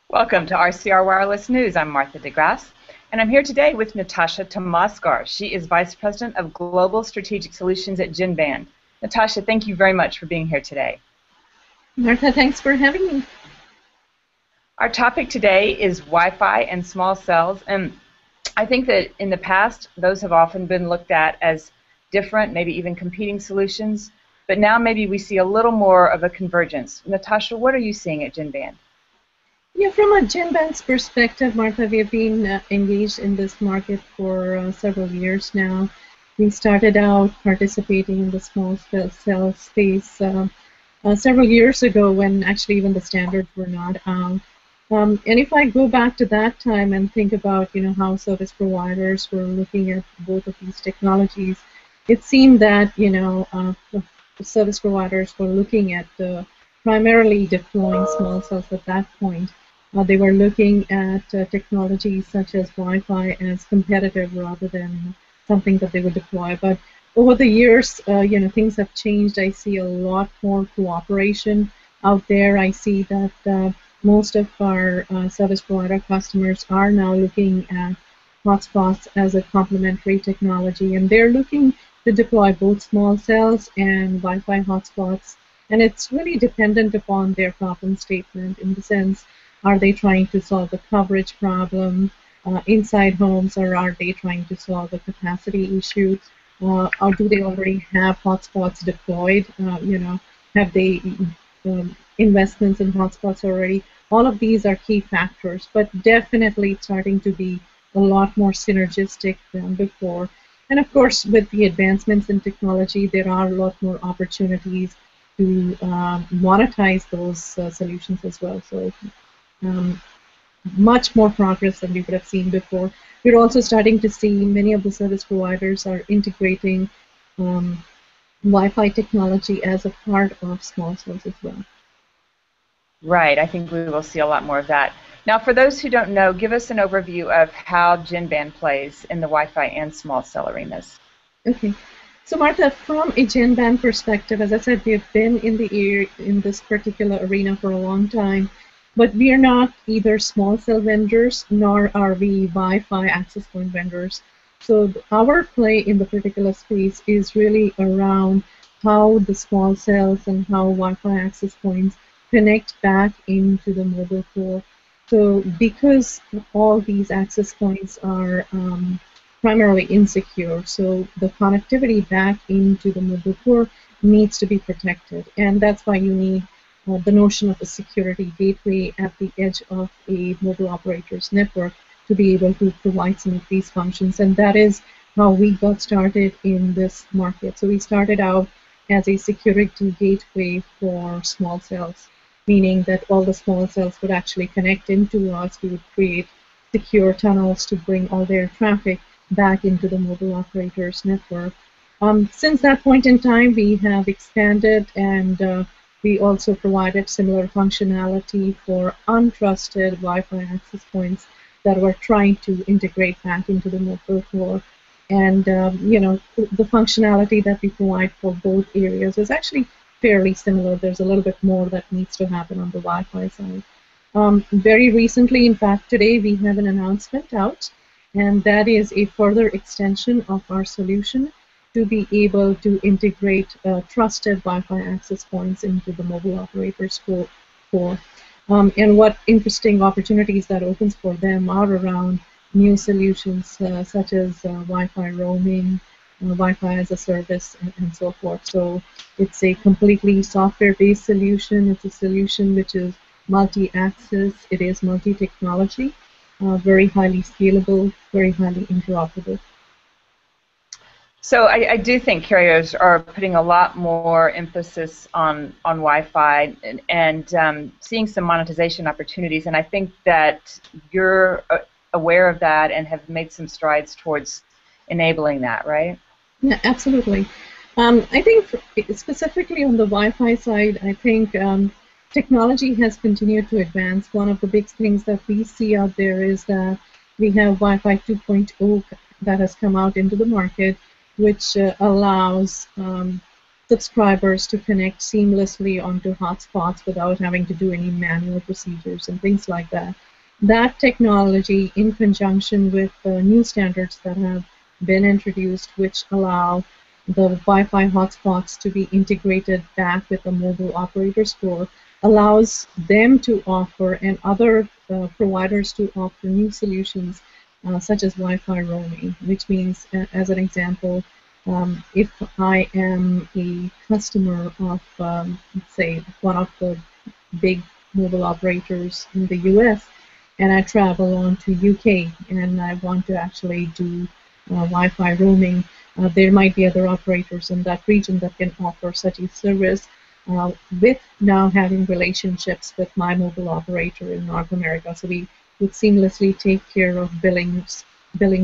Welcome to RCR Wireless News. I'm Martha DeGrasse, and I'm here today with Natasha Tamaskar. She is Vice President of Global Strategic Solutions at Genband. Natasha, thank you very much for being here today. Martha, thanks for having me. Our topic today is Wi-Fi and small cells, and I think that in the past, those have often been looked at as different, maybe even competing solutions, but now maybe we see a little more of a convergence. Natasha, what are you seeing at Genband? Yeah, from a Genband's perspective, Martha, we've been engaged in this market for several years now. We started out participating in the small cell space several years ago when actually even the standards were not out. And if I go back to that time and think about, how service providers were looking at both of these technologies, it seemed that, the service providers were looking at primarily deploying small cells at that point. They were looking at technologies such as Wi-Fi as competitive rather than something that they would deploy. But over the years, things have changed. I see a lot more cooperation out there. I see that most of our service provider customers are now looking at hotspots as a complementary technology, and they're looking to deploy both small cells and Wi-Fi hotspots. And it's really dependent upon their problem statement in the sense, are they trying to solve the coverage problem inside homes, or are they trying to solve a capacity issue? Or do they already have hotspots deployed? Have they investments in hotspots already? All of these are key factors, but definitely it's starting to be a lot more synergistic than before. And of course, with the advancements in technology, there are a lot more opportunities to monetize those solutions as well. So much more progress than we would have seen before. We're also starting to see many of the service providers are integrating Wi-Fi technology as a part of small cells as well. Right, I think we will see a lot more of that. Now, for those who don't know, give us an overview of how Genband plays in the Wi-Fi and small cell arenas. Okay. So Martha, from a Genband perspective, as I said, we've been in this particular arena for a long time. But we are not either small cell vendors, nor are we Wi-Fi access point vendors. So our play in the particular space is really around how the small cells and how Wi-Fi access points connect back into the mobile core. So because all these access points are primarily insecure, so the connectivity back into the mobile core needs to be protected. And that's why you need the notion of a security gateway at the edge of a mobile operator's network to be able to provide some of these functions. And that is how we got started in this market. So we started out as a security gateway for small cells, meaning that all the small cells would actually connect into us. We would create secure tunnels to bring all their traffic back into the mobile operator's network. Since that point in time, we have expanded, and we also provided similar functionality for untrusted Wi-Fi access points that were trying to integrate back into the mobile core. And the functionality that we provide for both areas is actually fairly similar. There's a little bit more that needs to happen on the Wi-Fi side. Very recently, in fact, today we have an announcement out, and that is a further extension of our solution to be able to integrate trusted Wi-Fi access points into the mobile operator's core. And what interesting opportunities that opens for them are around new solutions such as Wi-Fi roaming, Wi-Fi as a service, and so forth. So it's a completely software-based solution. It's a solution which is multi-access. It is multi-technology, very highly scalable, very highly interoperable. So I do think carriers are putting a lot more emphasis on Wi-Fi and seeing some monetization opportunities, and I think that you're aware of that and have made some strides towards enabling that, right? Yeah, absolutely. I think specifically on the Wi-Fi side, I think technology has continued to advance. One of the big things that we see out there is that we have Wi-Fi 2.0 that has come out into the market, which allows subscribers to connect seamlessly onto hotspots without having to do any manual procedures and things like that. That technology, in conjunction with the new standards that have been introduced, which allow the Wi-Fi hotspots to be integrated back with the mobile operator score, allows them to offer and other providers to offer new solutions such as Wi-Fi roaming, which means, as an example, if I am a customer of, say, one of the big mobile operators in the US, and I travel on to UK and I want to actually do Wi-Fi roaming, there might be other operators in that region that can offer such a service with now having relationships with my mobile operator in North America. So we would seamlessly take care of billing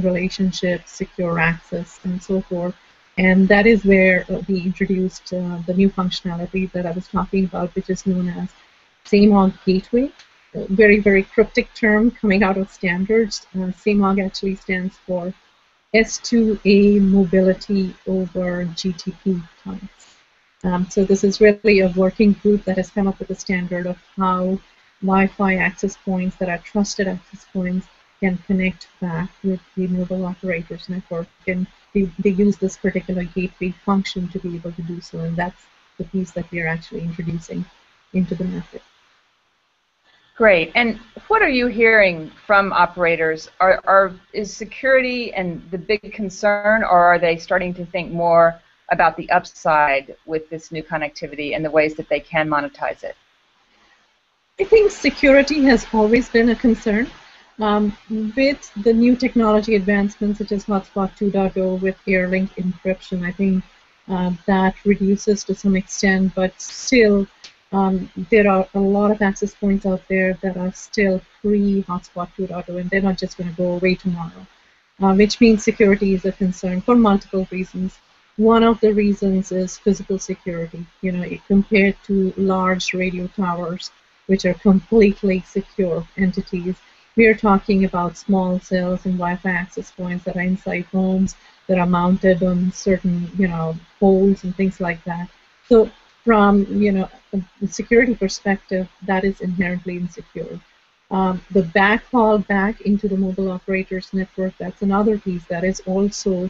relationships, secure access, and so forth. And that is where we introduced the new functionality that I was talking about, which is known as SAMOG Gateway. Very, very cryptic term coming out of standards. SAMOG actually stands for S2A mobility over GTP types. So this is really a working group that has come up with a standard of how Wi-Fi access points that are trusted access points can connect back with the mobile operator's network. And they use this particular gateway function to be able to do so, and that's the piece that we are actually introducing into the market. Great. And what are you hearing from operators? Is security and the big concern, or are they starting to think more about the upside with this new connectivity and the ways that they can monetize it? I think security has always been a concern. With the new technology advancements such as Hotspot 2.0 with AirLink encryption, I think that reduces to some extent, but still there are a lot of access points out there that are still pre-Hotspot 2.0, and they're not just going to go away tomorrow, which means security is a concern for multiple reasons. One of the reasons is physical security. You know, compared to large radio towers, which are completely secure entities, we are talking about small cells and Wi-Fi access points that are inside homes, that are mounted on certain, poles and things like that. So from, a security perspective, that is inherently insecure. The backhaul back into the mobile operator's network, that's another piece that is also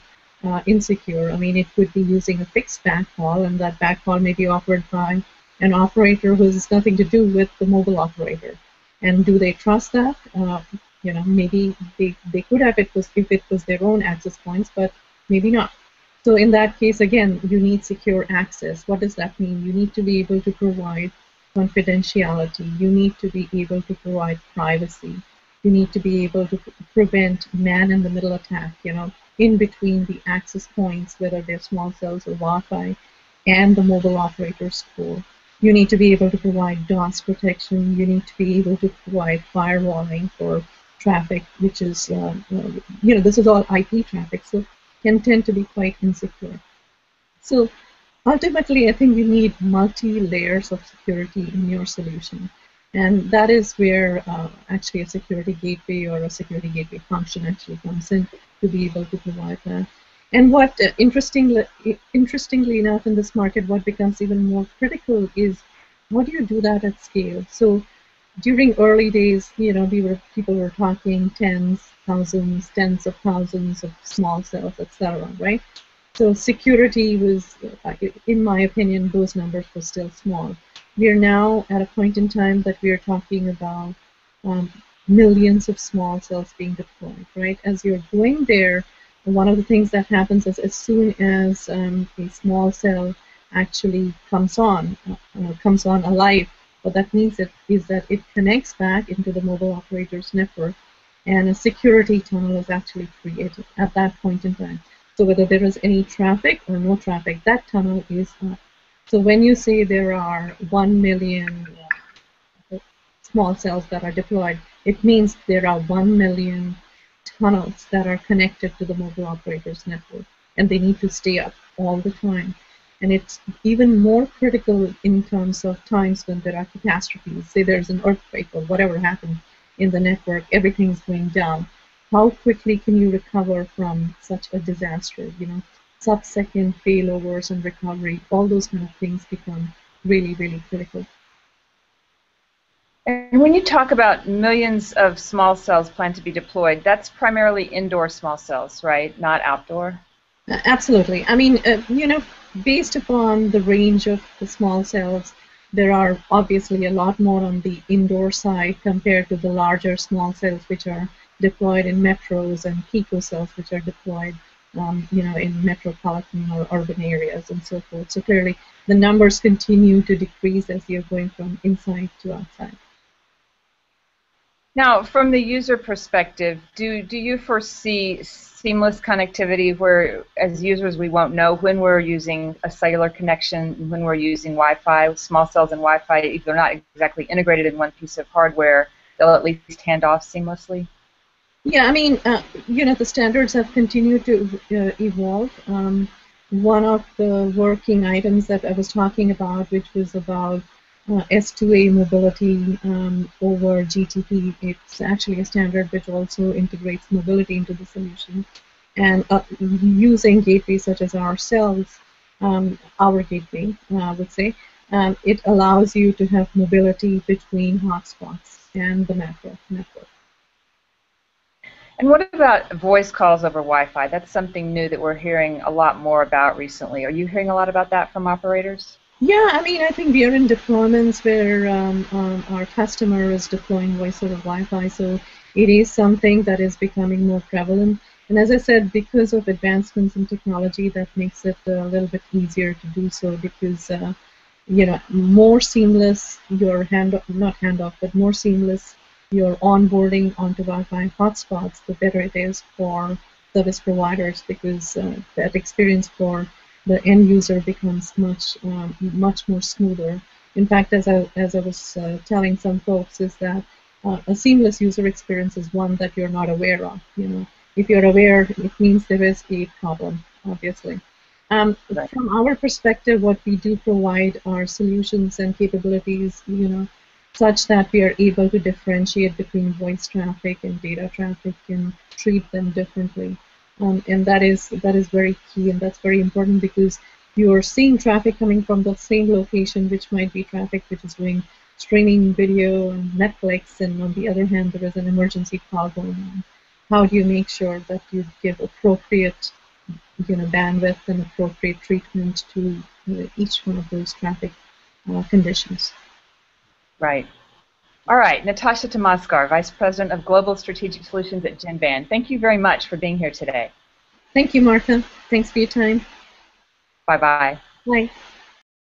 insecure. I mean, it could be using a fixed backhaul, and that backhaul may be offered by an operator who has nothing to do with the mobile operator. And do they trust that? Maybe they could have if it was their own access points, but maybe not. So in that case, again, you need secure access. What does that mean? You need to be able to provide confidentiality. You need to be able to provide privacy. You need to be able to prevent man-in-the-middle attack, in between the access points, whether they're small cells or Wi-Fi, and the mobile operator's core. You need to be able to provide DOS protection. You need to be able to provide firewalling for traffic, which is, this is all IP traffic, so can tend to be quite insecure. So ultimately, I think you need multi-layers of security in your solution. And that is where actually a security gateway or a security gateway function actually comes in to be able to provide that. And what, interestingly enough, in this market, what becomes even more critical is how do you do that at scale? So during early days, people were talking tens of thousands of small cells, etc., right? So security was, in my opinion, those numbers were still small. We are now at a point in time that we are talking about millions of small cells being deployed, right? As you're going there, one of the things that happens is as soon as a small cell actually comes on alive, what that means is that it connects back into the mobile operator's network, and a security tunnel is actually created at that point in time. So whether there is any traffic or no traffic, that tunnel is up. So when you say there are 1 million small cells that are deployed, it means there are 1 million tunnels that are connected to the mobile operator's network, and they need to stay up all the time. And it's even more critical in terms of times when there are catastrophes. Say there's an earthquake or whatever happened in the network, everything's going down. How quickly can you recover from such a disaster? sub-second failovers and recovery, all those kind of things become really, really critical. And when you talk about millions of small cells planned to be deployed, that's primarily indoor small cells, right? Not outdoor? Absolutely. I mean, based upon the range of the small cells, there are obviously a lot more on the indoor side compared to the larger small cells, which are deployed in metros, and picocells, which are deployed, in metropolitan or urban areas and so forth. So clearly, the numbers continue to decrease as you're going from inside to outside. Now, from the user perspective, do you foresee seamless connectivity where, as users, we won't know when we're using a cellular connection, when we're using Wi-Fi, small cells and Wi-Fi, if they're not exactly integrated in one piece of hardware, they'll at least hand off seamlessly? Yeah, I mean, the standards have continued to evolve. One of the working items that I was talking about, which was about S2A mobility over GTP, it's actually a standard which also integrates mobility into the solution. And using gateways such as ourselves, our gateway, I would say, it allows you to have mobility between hotspots and the network. And what about voice calls over Wi-Fi? That's something new that we're hearing a lot more about recently. Are you hearing a lot about that from operators? Yeah, I mean, I think we are in deployments where our customer is deploying voice over Wi-Fi, so it is something that is becoming more prevalent. And as I said, because of advancements in technology, that makes it a little bit easier to do so because, more seamless your not handoff, but more seamless your onboarding onto Wi-Fi hotspots, the better it is for service providers because that experience for the end user becomes much more smoother. In fact, as I was telling some folks, is that a seamless user experience is one that you're not aware of. If you're aware, it means there is a problem, obviously. Right. From our perspective, what we do provide are solutions and capabilities, such that we are able to differentiate between voice traffic and data traffic and treat them differently. And that is very key, and that's very important because you are seeing traffic coming from the same location, which might be traffic which is doing streaming video and Netflix, and on the other hand, there is an emergency call going on. How do you make sure that you give appropriate, bandwidth and appropriate treatment to each one of those traffic conditions? Right. All right, Natasha Tamaskar, Vice President of Global Strategic Solutions at Genband. Thank you very much for being here today. Thank you, Martha. Thanks for your time. Bye-bye. Bye.